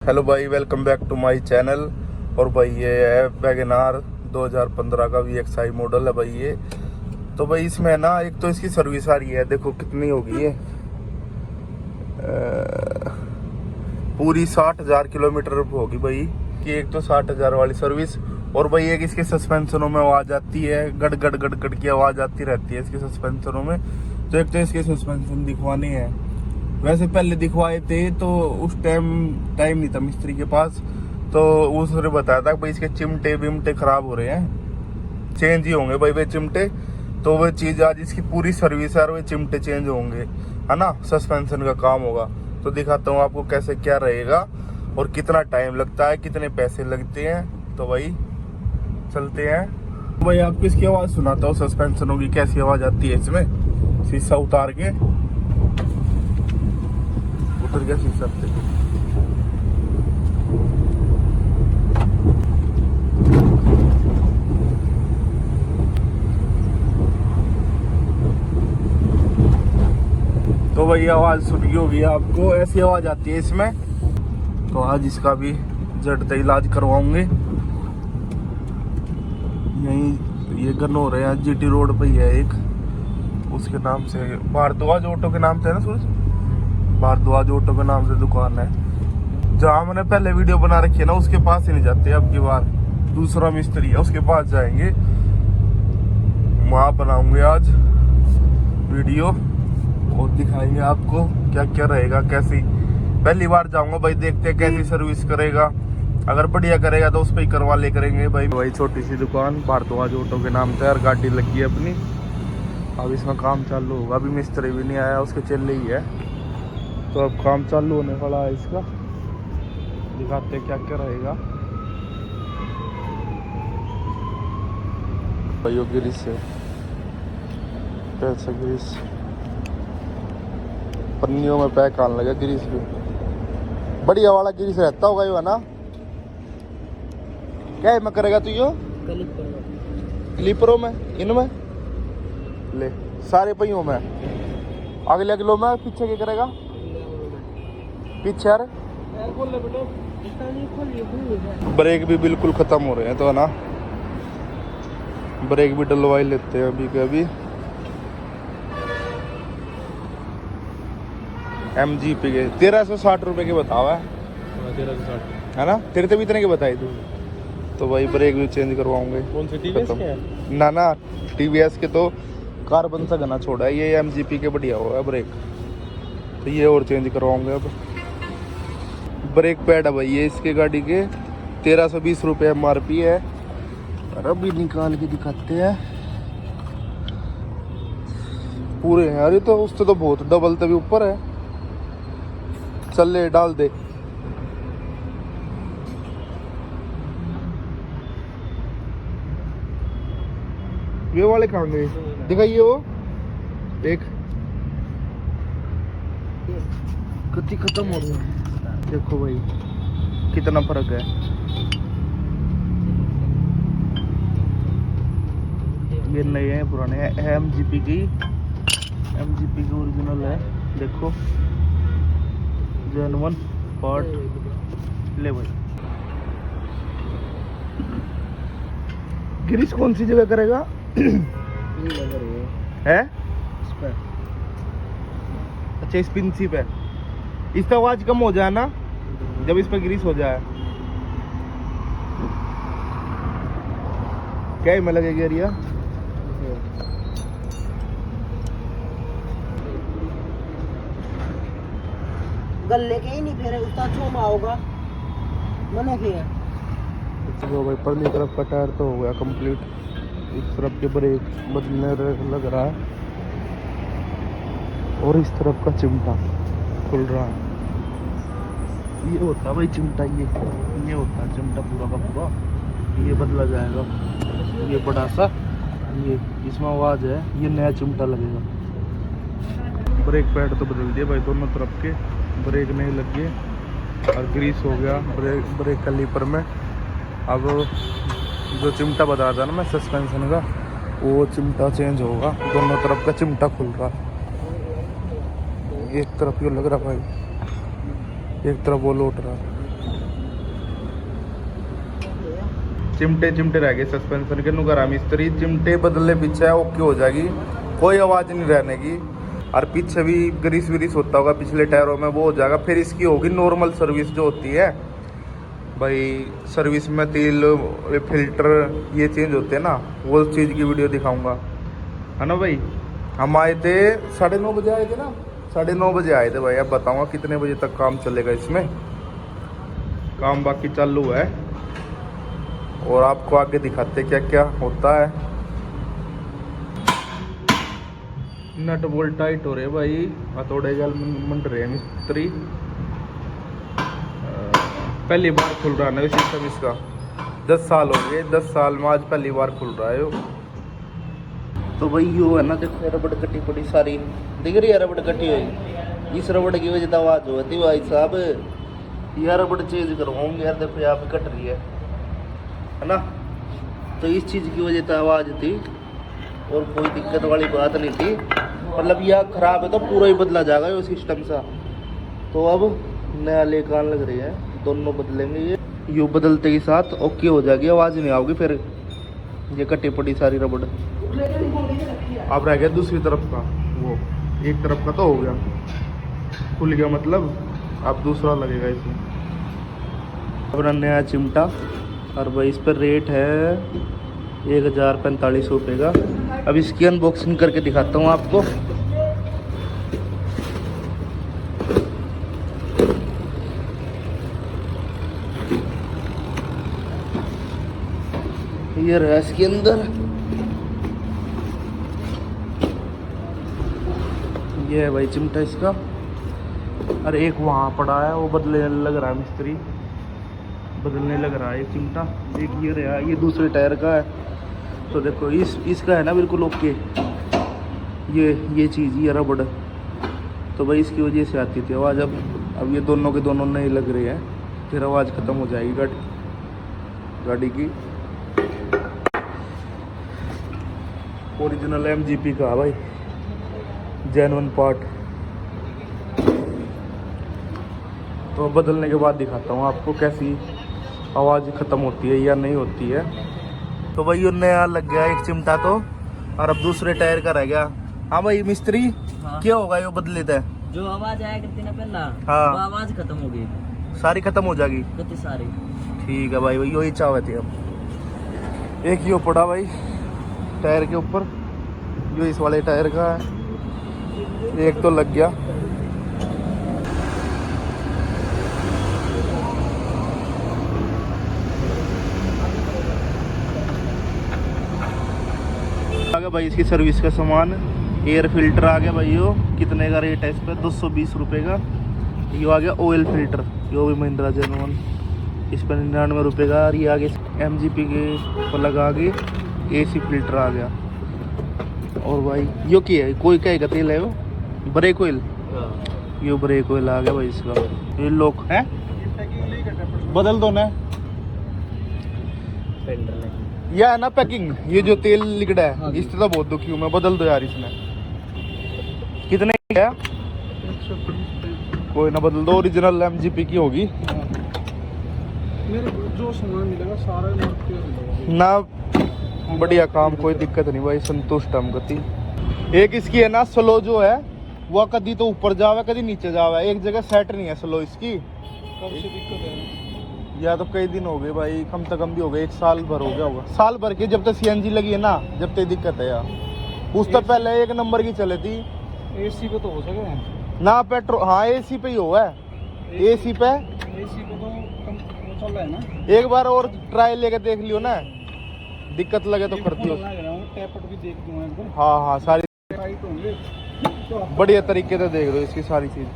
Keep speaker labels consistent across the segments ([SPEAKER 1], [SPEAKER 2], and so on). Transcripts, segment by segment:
[SPEAKER 1] Hello भाई, welcome back to my channel. और भाई ये है वैगनार 2015 का VXI मॉडल है भाई ये। तो भाई इसमें ना एक तो इसकी सर्विस आ रही है, देखो कितनी होगी ये, पूरी 60,000 किलोमीटर होगी भाई कि एक तो 60,000 वाली सर्विस। और भाई एक इसके सस्पेंशनों में आवाज़ आती है, गड़ गड़ गड़ गड़ की आवाज़ आती रहती है इसके सस्पेंशनों में। तो एक तो इसके सस्पेंशन दिखवाने हैं, वैसे पहले दिखवाए थे तो उस टाइम नहीं था मिस्त्री के पास, तो उसने बताया था कि भाई इसके चिमटे विमटे खराब हो रहे हैं, चेंज ही होंगे भाई वे चिमटे। तो वो चीज़ आज इसकी पूरी सर्विस है और वे चिमटे चेंज होंगे, है ना, सस्पेंशन का काम होगा। तो दिखाता हूँ आपको कैसे क्या रहेगा और कितना टाइम लगता है, कितने पैसे लगते हैं। तो भाई चलते हैं। तो भाई आपको इसकी आवाज़ सुनाता हूँ, सस्पेंशनों की कैसी आवाज़ आती है इसमें। शीशा उतार के उतर गया शीशा से। तो वही आवाज सुनी होगी आपको, ऐसी आवाज आती है इसमें। तो आज इसका भी जड़ से इलाज करवाऊंगे। यही ये गन हो रहे हैं, GT रोड पे ही है एक, उसके नाम से भारद्वाज ऑटो के नाम से है ना सूरज, भारद्वाज ऑटो के नाम से दुकान है। जहाँ मैंने पहले वीडियो बना रखी है ना उसके पास ही नहीं जाते, अब की बार दूसरा मिस्त्री है उसके पास जाएंगे, वहाँ बनाऊंगे आज वीडियो और दिखाएंगे आपको क्या क्या रहेगा, कैसी। पहली बार जाऊंगा भाई, देखते हैं कैसी सर्विस करेगा। अगर बढ़िया करेगा तो उस पर ही करवा ले करेंगे भाई। छोटी सी दुकान भारद्वाज ऑटो के नाम से, और गाड़ी लगी है अपनी। अब इसमें काम चालू होगा, अभी मिस्त्री भी नहीं आया, उसके चल ही है। तो अब काम चालू होने वाला है इसका, दिखाते हैं क्या क्या रहेगा भाई। ग्रीस है, पैसा ग्रीस पन्नियों में पैक आने लगा ग्रीस भी, बढ़िया वाला ग्रीस रहता होगा ये, है ना। क्या है मैं करेगा तू यो क्लिपरों में, इनमें ले सारे पहियों में, अगले किलो में, पीछे क्या करेगा पीछे। ब्रेक भी बिल्कुल खत्म हो रहे हैं तो, है ना, ब्रेक भी डलवा ही लेते हैं अभी के अभी। MGP के 1360 रुपए के बतावा है, 1360 है ना, तेरे तो भी इतने के बताए तू। तो भाई ब्रेक भी चेंज करवाऊंगे। कौन से TVS के है? ना TVS के तो कार्बन सा घना छोड़ा है, ये MGP के बढ़िया हुआ है ब्रेक, तो ये और चेंज करवाऊंगे अब। ब्रेक पैड है भाई ये इसके गाड़ी के, 1320 रुपये MRP है। और अभी निकाल के दिखाते हैं, पूरे हैं। अरे तो उससे तो बहुत डबल तभी ऊपर है, चल ले डाल दे। ये वाले कहाँ गए, दिखाइए वो एक गति खत्म हो गई। देखो भाई कितना फर्क है। ये नए हैं पुराने हैं, MGP की ओरिजिनल है। देखो जेन्युइन पार्ट ले भाई। ग्रीस कौन सी जगह करेगा है इस पे? अच्छा इस पिंसी पे, इसका आवाज कम हो जाए ना जब इस पर ग्रीस हो जाए। क्या ही में लगेगी एरिया,
[SPEAKER 2] गले के ही नहीं फेरे उसका चोमा होगा मना किया।
[SPEAKER 1] तो भाई पहली तरफ का टायर तो हो गया कंप्लीट, इस तरफ के ब्रेक बदलने लग रहा है और इस तरफ का चिमटा खुल रहा है। ये होता है भाई चिमटा, ये होता है चिमटा पूरा का पूरा, ये बदला जाएगा। ये बड़ा सा, ये इसमें आवाज है, ये नया चिमटा लगेगा। ब्रेक पैड तो बदल दिए भाई, दोनों तरफ के ब्रेक नहीं लगे और ग्रीस हो गया ब्रेक कैलिपर में। अब जो चिमटा बता था ना मैं सस्पेंशन का, वो चिमटा चेंज होगा, दोनों तरफ का चिमटा खुल रहा है। एक तरफ ये लग रहा भाई, एक तरफ वो लौट रहा है। चिमटे चिमटे रह गए सस्पेंशन के, नुकरा मिस्त्री चिमटे बदलने पीछे ओके हो जाएगी, कोई आवाज़ नहीं रहने की। और पीछे भी ग्रीस व्रीस होता होगा पिछले टायरों में, वो हो जाएगा। फिर इसकी होगी नॉर्मल सर्विस जो होती है भाई, सर्विस में तेल फिल्टर ये चेंज होते हैं ना, वो चीज़ की वीडियो दिखाऊंगा, है ना भाई। हम आए थे 9:30 बजे आए थे ना, 9:30 बजे आए थे भाई। अब बताऊंगा कितने बजे तक काम चलेगा इसमें, काम बाकी चालू है और आपको आगे दिखाते क्या क्या होता है। नट बोल्ट टाइट हो रहे भाई, हथौड़े जाल मंड रहे हैं मिस्त्री। पहली बार खुल रहा है सिस्टम इसका, 10 साल हो गए, 10 साल में आज पहली बार खुल रहा है वो। तो भाई यो है ना, देखो रबड़ कटी पड़ी सारी दिख रही है, रबड़ कटी हुई। इस रबड़ की वजह से आवाज़ होती भाई साहब, यह रबड़ चेंज करवाऊंगे यार। देखो यहाँ पे कट रही है ना, तो इस चीज़ की वजह से आवाज़ थी और कोई दिक्कत वाली बात नहीं थी। मतलब यह खराब है तो पूरा ही बदला जाएगा ये सिस्टम सा। तो अब नया लेकर आने लग रही है, दोनों बदलेंगे ये। यू बदलते के साथ ओके हो जाएगी, आवाज़ नहीं आओगी फिर। ये कटी पड़ी सारी रबड़। अब रह गया दूसरी तरफ का, वो एक तरफ का तो हो गया, खुल गया मतलब। अब दूसरा लगेगा इसमें। अब नया चिमटा, और भाई इस पर रेट है 1045 रुपये का। अब इसकी अनबॉक्सिंग करके दिखाता हूँ आपको। ये रहा इसके अंदर, ये है भाई चिमटा इसका। और एक वहाँ पड़ा है, वो बदलने लग रहा है मिस्त्री, बदलने लग रहा है एक चिमटा। एक ये रहा, ये दूसरे टायर का है। तो देखो इसका है ना बिल्कुल ओके, ये चीज़, ये रबड़। तो भाई इसकी वजह से आती थी आवाज़। अब ये दोनों के दोनों नहीं लग रही है, फिर आवाज़ ख़त्म हो जाएगी गाड़ी की। ओरिजिनल MGP का भाई, जेन्युइन पार्ट। तो बदलने के बाद दिखाता हूँ आपको कैसी आवाज़ ख़त्म होती है या नहीं होती है। तो भाई ये नया लग गया एक चिमटा तो, और अब दूसरे टायर का रह गया। हाँ भाई मिस्त्री,
[SPEAKER 3] हाँ।
[SPEAKER 1] क्या होगा ये बदले थे?
[SPEAKER 3] जो आवाज आया करती ना पहला,
[SPEAKER 1] हाँ।
[SPEAKER 3] वो आवाज खत्म हो गई,
[SPEAKER 1] सारी ख़त्म हो जाएगी।
[SPEAKER 3] कितनी सारी।
[SPEAKER 1] ठीक है भाई, यही चाहते थे। अब एक यो पड़ा भाई टायर के ऊपर, जो इस वाले टायर का है, एक तो लग गया। आ गया भाई इसकी सर्विस का सामान। एयर फिल्टर आ गया भाई, यो कितने का रेट है इस पर? 220 रुपये का। यो आ गया ऑयल फिल्टर, यो भी महिंद्रा जेन्युइन, इस पर 99 रुपये का। और ये आगे MGP के प्लग आ गए, AC फिल्टर आ गया। और भाई यो क्या है, कोई क्या तेल है वो, ब्रेक ऑयल। यो ब्रेक ऑयल आ गया भाई इसका। ये लोग है, बदल दो ना या ना पैकिंग, ये जो तेल लिकड़ा है।
[SPEAKER 3] हाँ,
[SPEAKER 1] इससे तो बहुत दुखी हूँ मैं, बदल दो यार इसमें। कितने की है? कोई ना बदल दो, ओरिजिनल MGP की होगी
[SPEAKER 4] मेरे जो सामान मिलेगा सारा मार्केट
[SPEAKER 1] ना। बढ़िया काम, कोई दिक्कत नहीं भाई, संतुष्ट हम गति। एक इसकी है ना स्लो जो है, वो कभी तो ऊपर जावे कभी नीचे जावे, एक जगह सेट नहीं है स्लो इसकी।
[SPEAKER 4] कब से दिक्कत है?
[SPEAKER 1] या तो कई दिन हो गए भाई, कम से कम भी हो गए, 1 साल भर हो गया होगा। साल भर के जब तक CNG लगी है ना, जब तक दिक्कत है यार। उस तक पहले 1 नंबर की चली थी।
[SPEAKER 4] AC पे तो हो सके
[SPEAKER 1] ना पेट्रोल, हाँ AC पे ही हुआ है, AC पे।
[SPEAKER 4] AC पे तो वो चल रहा है ना।
[SPEAKER 1] एक बार और ट्रायल लेके देख लियो ना, दिक्कत लगे तो करती हो।
[SPEAKER 4] टैपट भी देख दूंगा एक बार,
[SPEAKER 1] हाँ हाँ, सारी
[SPEAKER 4] टाइट होंगे तो
[SPEAKER 1] बढ़िया तरीके से देख लो इसकी सारी चीज।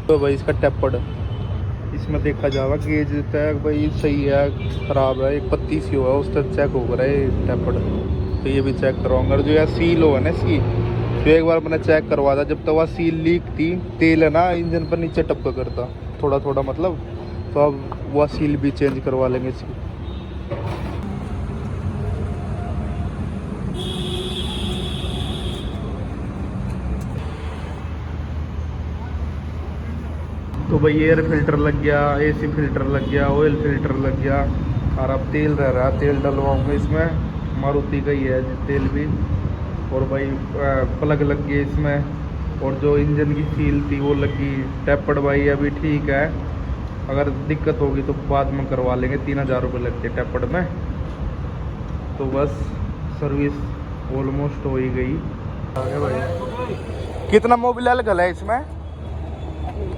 [SPEAKER 1] तो भाई इसका टेपर्ड, इसमें देखा जाएगा गेज तक भाई सही है खराब है, एक पत्ती सी हुआ उस तक चेक हो रहा है टेपर्ड। तो ये भी चेक करवाऊंगा। जो यार सील होगा ना इसकी, जो एक बार मैंने चेक करवा था, जब तक वह सील लीक थी, तेल है ना इंजन पर नीचे टपका करता थोड़ा थोड़ा मतलब। तो अब वह सील भी चेंज करवा लेंगे इसकी। तो भाई एयर फिल्टर लग गया, एसी फिल्टर लग गया, ऑयल फिल्टर लग गया, और अब तेल रह रहा है, तेल डलवाऊंगा इसमें, मारुति का ही है तेल भी। और भाई प्लग लग गई इसमें, और जो इंजन की सील थी वो लगी। टैपड भाई अभी ठीक है, अगर दिक्कत होगी तो बाद में करवा लेंगे, 3000 रुपये लगते टैपड में। तो बस सर्विस ऑलमोस्ट हो ही गई। आगे भाई कितना मोबिल गला है इसमें?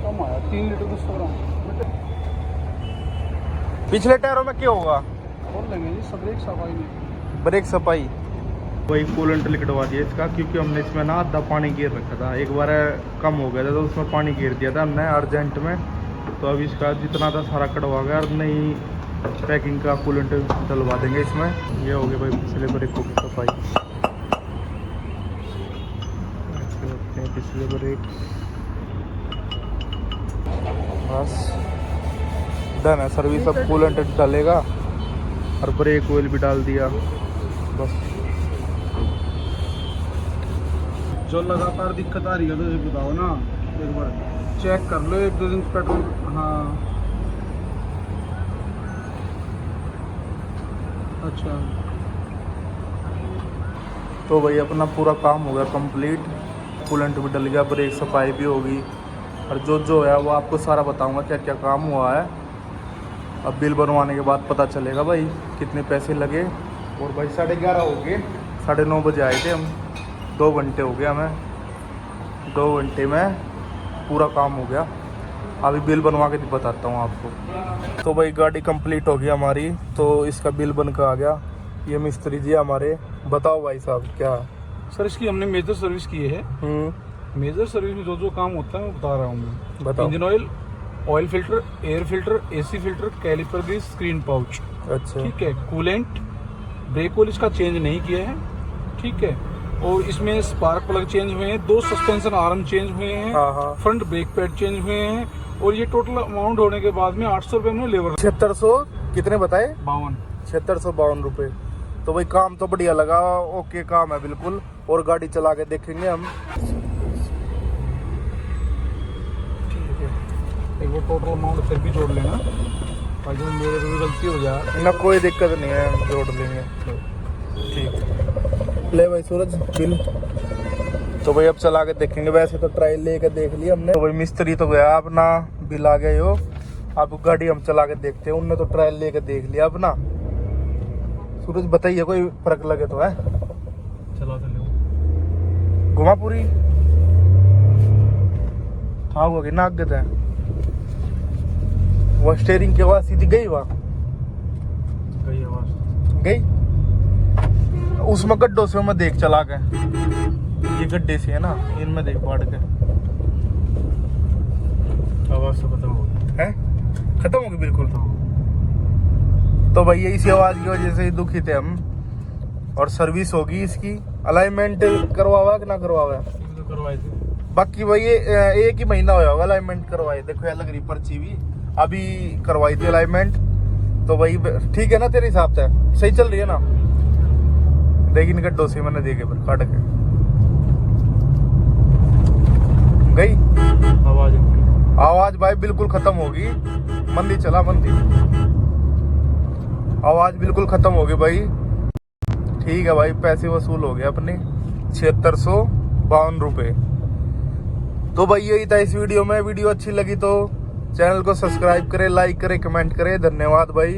[SPEAKER 4] कम आया 3 लीटर का 100 ग्राम।
[SPEAKER 1] पिछले टायरों में क्या होगा?
[SPEAKER 4] और लेंगे जी, सब ब्रेक सफाई नहीं।
[SPEAKER 1] ब्रेक सफाई। वही कूलेंट लिखवा दिया इसका, क्योंकि हमने इसमें ना आधा पानी गिर रखा था, एक बार कम हो गया था तो उसमें पानी गिर दिया था हमने अर्जेंट में। तो अब इसका जितना था सारा कटवा गया, और नई पैकिंग का कूलेंट डलवा देंगे इसमें। ये हो गया भाई पिछले ब्रेकों की सफाई। पिछले ब्रेक बस डन है, सर्विस अब कूलेंट डालेगा और ब्रेक ऑयल भी डाल दिया बस।
[SPEAKER 4] जो लगातार दिक्कत आ रही है तो ये बताओ ना, एक बार चेक कर लो, 1-2 दिन पेट्रोल। हाँ अच्छा,
[SPEAKER 1] तो भाई अपना पूरा काम हो गया कंप्लीट, कूलेंट भी डल गया, ब्रेक सफाई भी होगी, और जो है वो आपको सारा बताऊंगा क्या क्या काम हुआ है। अब बिल बनवाने के बाद पता चलेगा भाई कितने पैसे लगे। और भाई 11:30 हो गए, 9:30 बजे आए थे हम, 2 घंटे हो गया हमें, 2 घंटे में पूरा काम हो गया। अभी बिल बनवा के बताता हूँ आपको। तो भाई गाड़ी कंप्लीट हो गई हमारी, तो इसका बिल बन कर आ गया। ये मिस्त्री जी हमारे, बताओ भाई साहब क्या?
[SPEAKER 4] सर इसकी हमने मेजर सर्विस की है। मेजर सर्विस में जो जो काम होता है मैं बता रहा हूँ मैं।
[SPEAKER 1] बताओ।
[SPEAKER 4] Engine oil, oil filter, air filter, AC filter, caliper grease, screen pouch,
[SPEAKER 1] अच्छा
[SPEAKER 4] ठीक है, कूलेंट, ब्रेक ऑयल इसका चेंज नहीं किया है, ठीक है, और इसमें स्पार्क प्लग चेंज हुए हैं, 2 सस्पेंशन आर्म चेंज हुए हैं,
[SPEAKER 1] हाँ हाँ।
[SPEAKER 4] फ्रंट ब्रेक पैड चेंज हुए हैं, और ये टोटल अमाउंट होने के बाद में 800 रुपये में लेबर।
[SPEAKER 1] 7600 कितने बताए?
[SPEAKER 4] 52।
[SPEAKER 1] 7652 रुपये। तो भाई काम तो बढ़िया लगा, ओके काम है बिल्कुल। और गाड़ी चला के देखेंगे हम।
[SPEAKER 4] एक बार टोटल अमाउंट फिर भी जोड़ लेना, ताकि मेरे से भी गलती हो जाए।
[SPEAKER 1] ना कोई दिक्कत नहीं है, हम जोड़ लेंगे। ठीक, ले भाई सूरज बिल। तो भाई अब चला के देखेंगे, वैसे तो ट्रायल लेके देख लिया हमने। तो भाई मिस्त्री तो गया अपना, बिल आ गया यो। अब गाड़ी हम चला के देखते हैं, उनने तो ट्रायल लेके देख लिया अपना। सूरज बताइए कोई फर्क लगे तो है?
[SPEAKER 4] चला चलो
[SPEAKER 1] घुमा पूरी हाँ होगी नागत है। वो स्टेयरिंग की आवाज सीधी गई, वहाँ
[SPEAKER 4] गई आवाज
[SPEAKER 1] गई। उसमें गड्ढों से मैं देख चला के, ये गड्ढे से है ना, इनमें देख पड़ के
[SPEAKER 4] आवाज से खत्म हो गई
[SPEAKER 1] है, खत्म हो गई बिल्कुल। तो भैया इसी आवाज की वजह से ही दुखी थे हम। और सर्विस होगी इसकी, अलाइनमेंट करवा हुआ कि ना करवा हुआ?
[SPEAKER 4] तो करवाए थे।
[SPEAKER 1] बाकी भाई ये 1 ही महीना होगा अलाइनमेंट करवाए। देखो ये लग रही पर्ची भी, अभी करवाई थी अलाइनमेंट। तो भाई ठीक है ना तेरे हिसाब से? सही चल रही है ना? देखी नहीं गड्ढों से मैंने देखे पर काट के गई आवाज भाई बिल्कुल खत्म होगी। मंदी चला मंदी, आवाज बिल्कुल खत्म हो गई भाई। ठीक है भाई, पैसे वसूल हो गए अपने 7652 रुपये। तो भाई यही था इस वीडियो में। वीडियो अच्छी लगी तो चैनल को सब्सक्राइब करें, लाइक करें, कमेंट करें। धन्यवाद भाई।